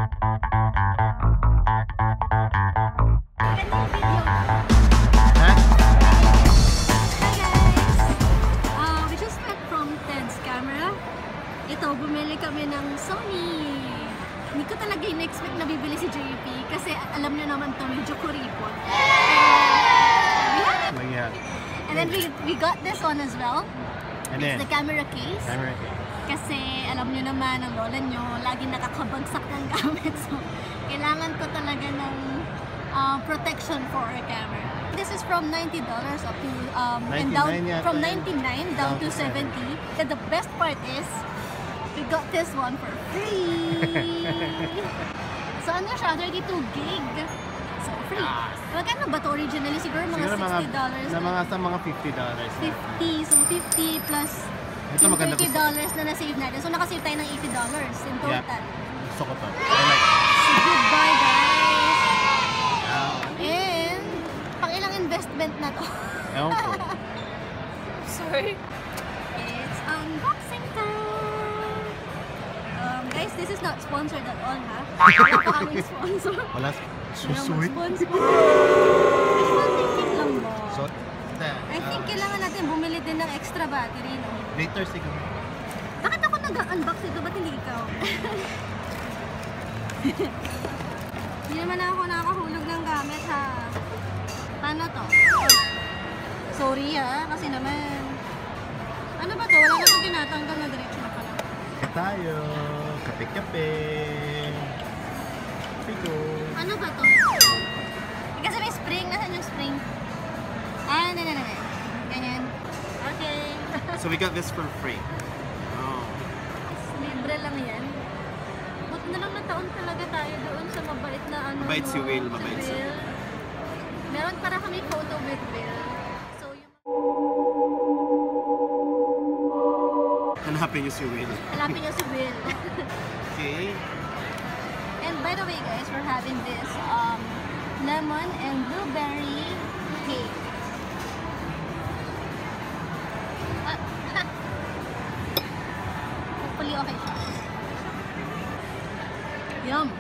We just met from Ted's camera. Ito, bumili kami ng Sony. Hindi ko talaga in-expect na bibili si JP kasi alam niyo naman to, medyo kuripot. And then we got this one as well. And It's then, the camera case. camera case. Kasi alam niyo naman, ang lola niyo, lagi nakakabagsak ng gamit. So, kailangan ko talaga ng protection for our camera. This is from $90 up to, and down, 99 yata from yun. 99 down to 70. And the best part is, we got this one for free. So ano siya, 32 gig. So free. Magkano ba ito originally? Siguro mga $60. Sa mga $50. 50. So 50 plus Ito yung maganda $30 na na-save natin. So nakasave tayo ng $80 in total. Yeah. Gusto ko to. I like it. So goodbye guys! And pang ilang investment na to? Ewan ko. Sorry. It's unboxing time! Guys, this is not sponsored at all, ha? Wala pa kaming sponsor. Wala. Susuit. Sponsor. Wishful thinking lang mo. So, I think kailangan natin bumili din ng extra battery, no? later siguro. Bakit ako nag-unbox ito? Ba't hindi ikaw? Hindi naman ako nakakahulog ng gamit, ha? Paano to? Sorry, ha? Kasi naman... Ano ba to? Wala na itong tinatanggal na diretso na pala. Kape tayo. Kape-kape. Pico. Ano ba to? Kasi may spring. Nasaan yung spring? Ah, na. Ganyan. Okay. So we got this for free. Oh. Libre lang yan. Buti na lang na taon talaga tayo doon sa mabait na ano. Mabait si Will, mabait si Will. Meron para kami photo with Will. So yung... Hanapin niyo si Will. Hanapin niyo si Will. Okay. And by the way guys, we're having this lemon and blueberry cake. Hopefully okay siya. Yum!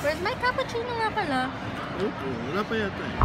Where's my cappuccino nga pala? Okay, wala pa yata eh.